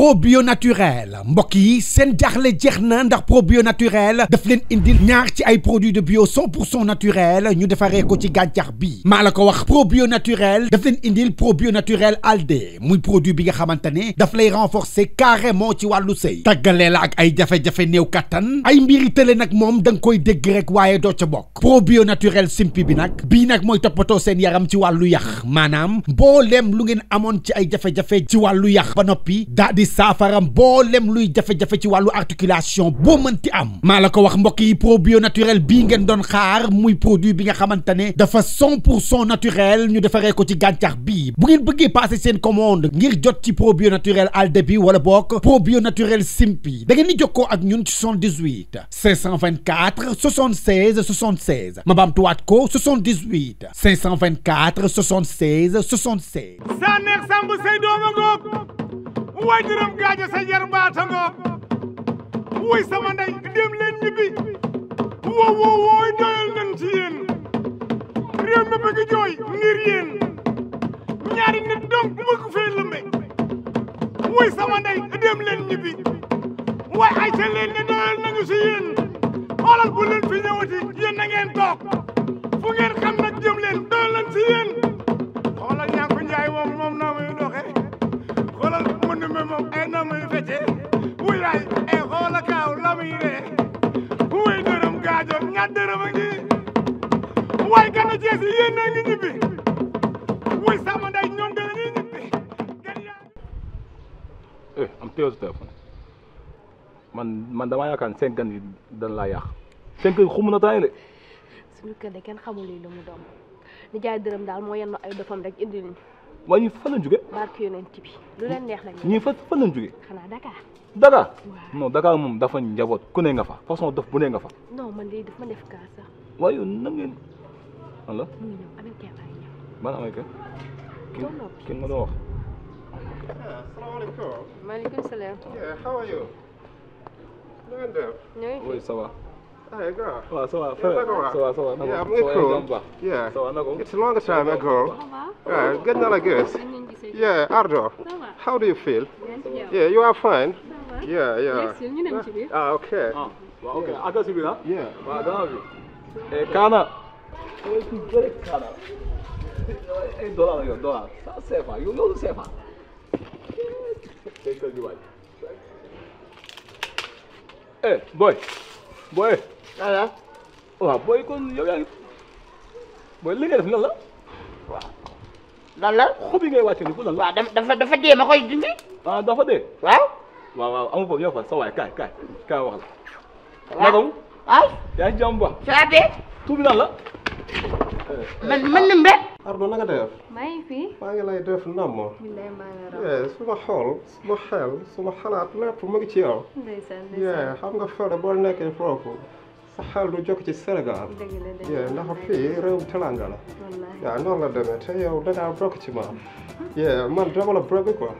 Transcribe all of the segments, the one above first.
probio naturel mbokk yi seen jaaxle jeex na ndax probio naturel daf leen indil ñaar ci ay produits de bio 100% naturel ñu defaree ko ci gàncax bi maa la ko wax probio naturel daf leen indil probio naturel alde muy produit bi nga xamante ne daf lay renforcer carrément ci wàllu sëy tàggalee la ak ay jafe-jafe néew kattan ay mbiri tële nag moom da nga koy dégg rek waaye doo ca bokk probio naturel simpi bi nag bii nag mooy toppatoo seen yaram ci wàllu yax maanaam mbooleem lu ngeen amoon ci ay jafe-jafe ci wàllu yax ba noppi daa di saafara mbooleem luy jafe-jafe ci wàllu articulation boo mënti am maa la ko wax mbokk yi probio naturel bii ngeen doon xaar muy produit bi nga xamante ne dafa 100% naturel ñu defaree ko ci gàncax bii bu ngeen bëggee passer seen commande ngir jot ci probio naturel alde bi wala bokk probio naturel simpi da ngeen di jokkoo ak ñun ci 78 524 76 76 ma baamtuwaat ko 78 524 76 76. saa neex samb say dooma ngoog way dërëm gaaja sa jar baata ngoog way sama ndey dem leen ñibbi wooy doyal nañ ci yéen réew mi bëgg jooy ngir yéen ñaari nit donc bëgg fee lëmbe way sama ndey dem leen ñibbi way ay ca leen ne doyal nañu ci yéen xoolal bu leen fi ñëwati yéen na ngeen toog fu ngeen xam nag jëm leen doyal nañ ci yéen xoolal Niankou Njaay moom naa muy doxe xoolal Mandoumbé moom ay naa muy fecce wuyaay ay xoola kaaw la muy ree wuy dërëm gaajo ñaar dërëm a ngi waay Ganu Thies yi yéen a ngi ñibbi wuy sama nday ñoom da ñuy ñibbi am téye sa téléphone man damaa yaakaar ne 5 gan yi dañ laa yàq 5 yi xumu na taay le suñu kër de kenn xamul lu mu doon ni jaay dërëm daal moo yenn ay dofam rek indi ñu waaye ñii fan lañ jóge barke yonent bi lu leen neex lañu ñii fan lañ jóge xanaa Dakar non Dakar moom dafa njaboot ku ne nga fa façon dof bu ne nga fa non man de daf ma def kaa sax waaye yow nan ngeen lan la mu ngi ñëw américain baa ngi ñëw ban américain kenn ma doon wax asalaamaaleykum maaleykum salaam yeah how are you na ngeen def oui ça va hey girl waaw ça va frère ça va yeah I'm cool yeah ça va nako it's a long time ago gëj na la gis yeah Ardo how do you feel yeah you are fine yeah okay waaw ok aga si bi na yeah waaw dama bi kana tu bëri kana ay dollar yo dollar ça c'est pas yo c'est pas boy ala waaw boy kon yow yaa ngi boy li nga def lan la waaw lan la xobi ngay wàcce ni ko lan la waaw dafa dee ma koy dindi dafa dee waaw amu foofu ñëw fa sa waay kaay wax la nagam ay yaa ngi jàmm ba saa bee tuubi lan la man Ndumbe Ardo na nga def maa ngi fi maa ngi lay def namm billaay maa ngi raw suma xol suma xel suma xalaat lépp mu ngi ci yow ndeysaan xam nga fële boo nekkee foofu sa xel du jóg ci Sénégal ndax fii réewum teranga la waaw noonu la demee te yow da ngaa bokk ci man man dama la bëgg quoi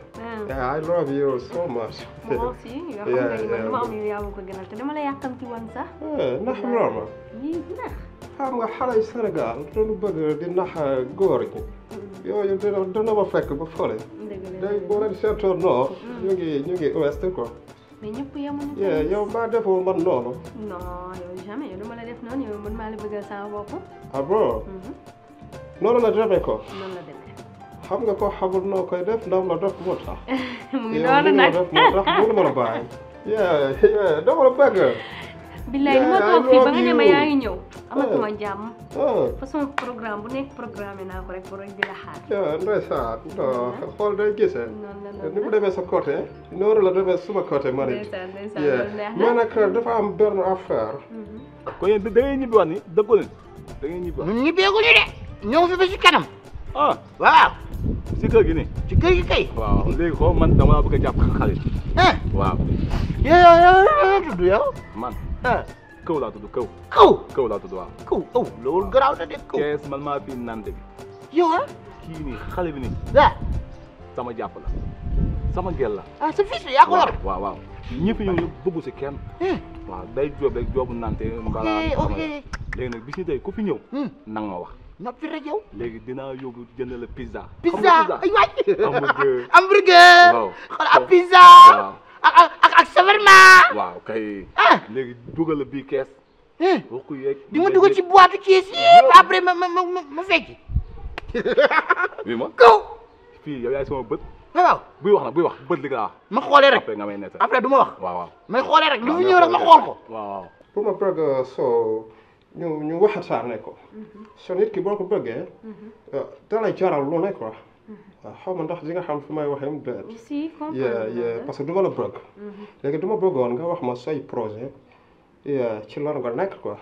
I love you so much moi aussi yoo xam nga ni man dama am yow yaa ma ko gënal te dama la yàkkamti woon sax ndax loolu yii nax xam nga xale yu Sénégal dañu bëgg di nax góor ñi yooyu dina ma fekk ba fële day boo leen seetoon nord ñu ngi ouest quoi mais ñëpp yemuñu yow maa defoo man noonu non yow jamais yow dama la def noonu yow man maa la bëggal sama bopp ah bon noonu la demee ko noonu la demee xam nga ko xamul noo koy def ndam la def moo tax mu ngi noonu nag def moo tax mënu ma la bàyyi dama la bëgg billaay ni ma toog fii ba nga ne ma yaa ngi ñëw amatuma jàmm façon programme bu nekk programme naa ko rek pour rek di la xaar ndeysaan xool day gisee ni mu demee sa côté noonu la demee suma côté man it mais nag dafa am benn affaire kon yéen da ngay ñibbi wax ni dëggoo leen da ngay ñibbi wax ñun ñibbeeguñu de ñëw fi ba si kanam waaw si kër gi nii ci kër gi kay waaw léegi xool man dama la bëgg a jàpp xale waaw yow tudd yow man kaw laa tudd kaw laa tudd waaw kaw loolu garaaw na de kaw kees man maa fi nante bi yow kii nii xale bi nii sama jàpp la sama gel la sa fils bi yaa ko yor waaw ñëpp ñëw ñu bëggu si kenn waaw day joob rek joobu nante mbala léegi nag bis ni tey ku fi ñëw nang ma wax noppi rek yow. léegi dinaa yóbbu jënd la pizza. pizza ay waay. hamburger. hamburger. waaw xool ak pizza. waaw ak shawarma. waaw kay. léegi dugal la bii kees. boo ko yeeg. di ma dugal ci boîte kees yi après ma fecc. oui ma. kaw. fii yow yaay sama bët. waaw. buy wax nag buy wax bët li nga wax. ma xoolee rek après nga may nett. après du ma wax. waaw. may xoolee rek lu fi ñëw rek ma xool ko. waaw. pour ma bëgg soo ñu waxataane ko. soo nit ki boo ko bëggee. da lay jaral lu ne quoi. waaw xaw ma ndax di nga xam fi may waxee mu déet. si comprendre parce que du ma la bëgg. léegi du ma bëggoon nga wax ma say projet. ci loolu nga nekk quoi.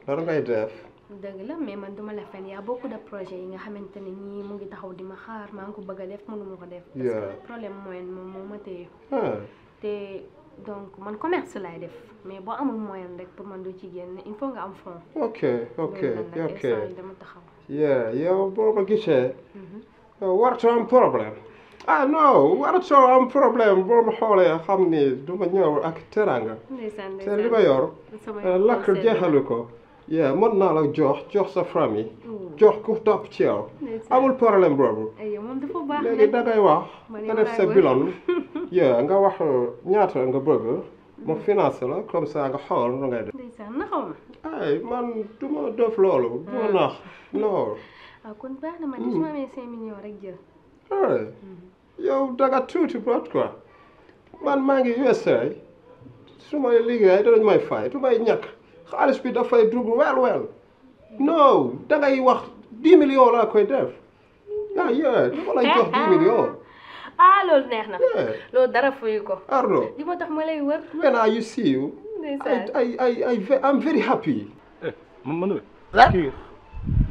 loolu ngay def. dëgg la mais man duma la fen y a beaucoup de projets yi nga xamante ne ñii mu ngi taxaw di ma xaar maa ngi ko bëgg a def mënuma ko def. parce que problème moyen moom moo ma téye. te donc man commerce laay def mais boo amul moyen rek pour man du ci génn il faut nga am fond. ok dama taxaw. yow boo ma gisee. warutoo am problème. ah non warutoo am problème boo ma xoolee xam ni du ma ñëw ak teranga. ndeysaan te li ma yor. lakk jeexalu ko. mën naa la jox sa famille. jox ku topp ci yow. amul problème boobu. moom dafa baax léegi dangay wax. nga def sa bilan. nga wax ñaata nga bëgg. ma financé la comme ça nga xool nu ngay def. ndeysaan naxaw ma. ay man du ma def loolu. du ma nax non. kon baax na man de su ma amee 5 millions rek jël. yow danga tuuti bot quoi. man maa ngi USA. su may liggéey danañ may fay du may ñàkk. xaalis bi dafay dugg wel non dangay wax 10 millions laa koy def dama lay jox 10 millions. loolu neex na. loolu dara fuyu ko. Ardo li moo tax ma lay wër. when I see you. I'm very happy. man kii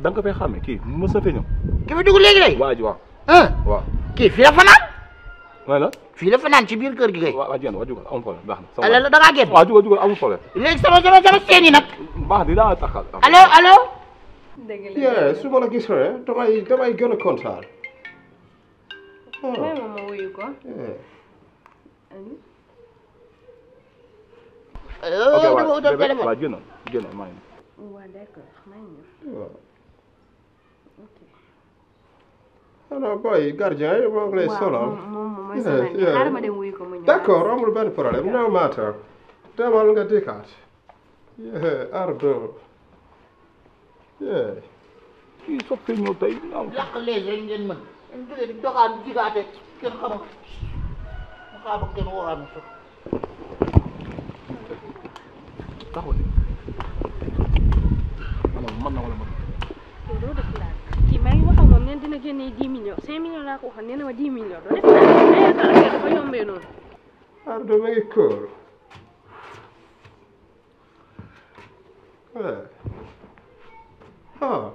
da nga ko fay xàmme kii mos na fee ñëw. ki fi dugg léegi waa ji waaw. waaw kii fii la fanaan. voilà. fii la fanaan ci biir kër gi kay. waa jugal amul problème baax na. da ngaa génn. waaw jugal amul problème. léegi sama seen yi nag. baax di daa taxal. allo. dëgg la su ma la gis rek damay gën a kontaan. may ma wuyu ko. waaw génn maa ngi. waaw d'accord maa ngi ñëw. alors boy gardien yi moo ngi lay solal. moom mooy sonal xaaral ma dem wuyu ko mu ñëw. d'accord amul benn problème no matter. demal nga dikkaat. Ardo. kii soppee ñëw tey. yàq léegi rek ngeen mën. ngeen jógee di doxaan di jigaate kenn xamul. mu xaar kenn waxaat na sax. taxaw de. man na wala man. doo def laaj kii maa ngi wax ak moom nee dina génnee 10 millions 5 millions laa ko waxoon nee na ma 10 millions doo def laaj dafa yombee noonu. Ardo ma ngi kóor. waaw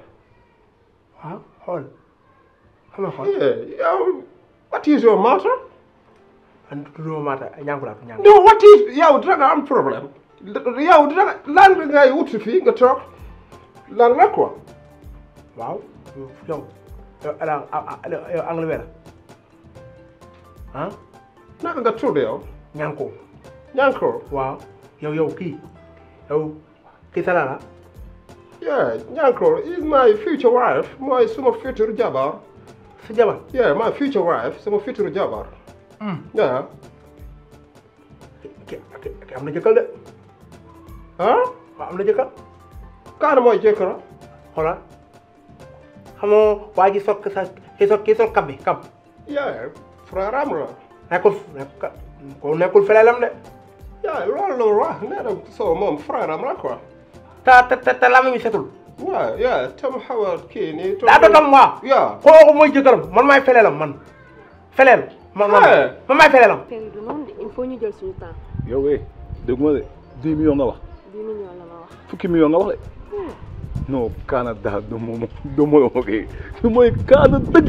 xool xam nga xool. yow what is your matter? man du ma maata ñànku laa ñànku. no what is yow danga am problème. yow danga lan ngay wut fii nga toog lan la quoi. waaw yow anglais la ah. naka nga tudd yow. ñànku. Niankou. waaw yow kii Salala. Niankou is my future wife. mooy suma future jabar. sa jabar. my future wife suma future jabar. ki am na jëkkër de. waaw am na jëkkër. kaana mooy jëkkëra. xoolal xam nga waa ji soog kii soog kab bi kab. frère am la. nekkul felelam de. loolu la wax nee na soo moom frère am la quoi. te lama mi setul. waaw tam xaw a kii nii. daa dootam waaw. kooku mooy jëkkëram man maay felelam man. feleel. man maay felelam. affaire du noonu de il faut ñu jël suñu temps. yow dégg nga de 10 millions nga wax. 10 millions la ma wax. fukki millions nga wax de. non kaana daal du mooy kii du mooy kaana dëgg.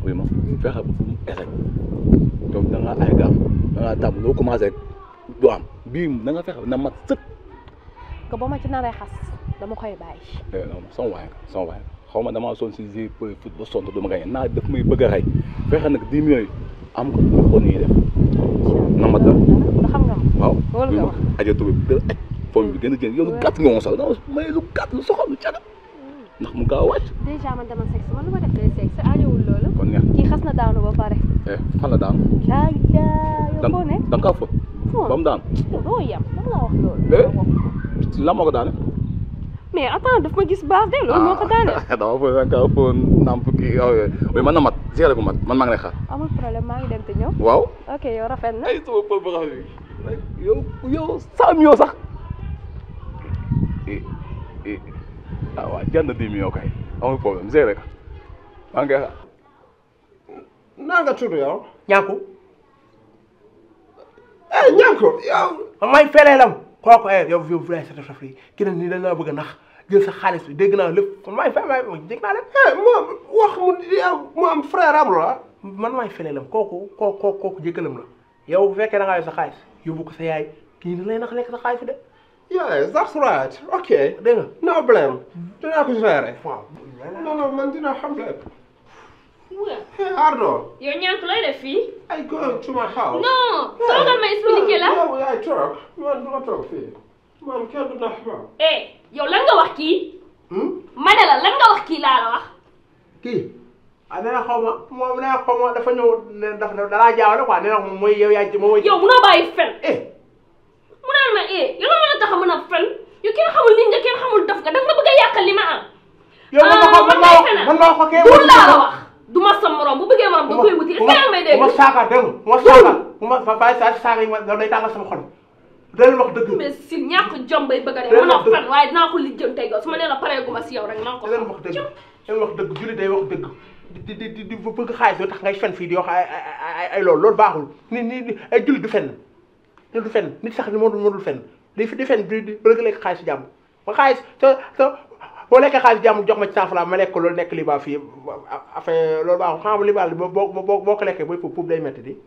oui ma fexe ba mu échec donc da ngaa ay gaaf da ngaa tàmm loo commencé rek du am bii na nga fexe na mat sëkk. que ba ma ci naree xas dama koy bàyyi. non sama waay nga xaw ma damaa sonn si ji pour foot ba sonn du ma gañe naa daf may bëgg a rey fexe nag 10 millions yi am ko nga xool ni ñuy def. na ma dal xam nga ma. waaw loolu nga wax aja tubi bi gën a aj forme bi gën a jën yow lu gàtt nga woon sax dama may lu gàtt lu soxal lu caga ndax mu gaaw a wàcc. déjà man dama sexe man lu ma def day sexe aajowul loolu. kon neex kii xas na daanu ba pare. fan la daan. yow foo ne. da nga kaa fa. ba mu daan. doo yem dama la wax loolu. la moo ko daane. mais attends daf ma gis baax de loolu moo ko daane. dama foog da nga kaa foon namp kii mais man na mat géré bu mat man maa ngi lay xaar. amul problème maa ngi dem te ñëw. waaw. ok yow rafet na. ay sama pël ba xam ne yow 100 millions sax. waaw jënd 10 millions kay amul problème géré ka maa ngi lay xaar. naa nga tudd yow. Niankou. Niankou yow. may feleelam kooku yow village sa def fii kii nag nii dañ laa bëgg a nax jël sa xaalis bi dégg naa lépp man may dégg naa lépp. moom wax mu am frère am la. man may feleelam kooku jëkkalam la yow bu fekkee da ngaa yor sa xaalis yóbbu ko sa yaay kii ni lay nax lekk sa xaalis bi de. yes that's right ok. dégg nga no blame dinaa ko gérer. waaw. non man dinaa xam lépp. Hey Ardo. yow Niankou looy def fii. I go to my house. non toogal ma expliqué la. yow yaay toog man duma toog fii man kenn du nax ma. yow lan nga wax kii. ma ne la lan nga wax kii laa la wax. kii nee na xaw ma moom nee na xaw ma dafa ñëw ne dafa dalaa jaawale quoi nee na moom mooy yow yaa ji mooy. yow munoo bàyyi fen. mu naan ma yow la mën a tax a mën a fen yow kenn xamul nit nga kenn xamul daf nga danga ma bëgg a yàqal li ma am. yow man nga wax kee wul laa la wax. du ma sa morom bu bëggee morom da koy wuti est-ce que yaa ngi may dégg. bu ma saaga dégg nga bu ma saaga bu ma bàyyi saaga yi ma day tàngal sama xol day wax dëgg. mais si ñàkk jom bay bëgg a dee mën a fen waaye dinaa ko lijjantee yow su ma nee la pareegu ma si yow rek naa ko. leen wax dëgg leen wax dëgg julli day wax dëgg di bëgg xaalis yoo tax ngay fen fii di wax ay loolu baaxul ni ay julli du fenn du fenn nit sax ni moo dul fenn di fenn di bëgg lekk xaalis jàmm ma xaalis boo lekkee xaalis jàmm jox ma ci 100 francs ma lekk loolu nekk li baa fii affaire loolu baaxul xam nga li baa boo ko lekkee booy puub day métti di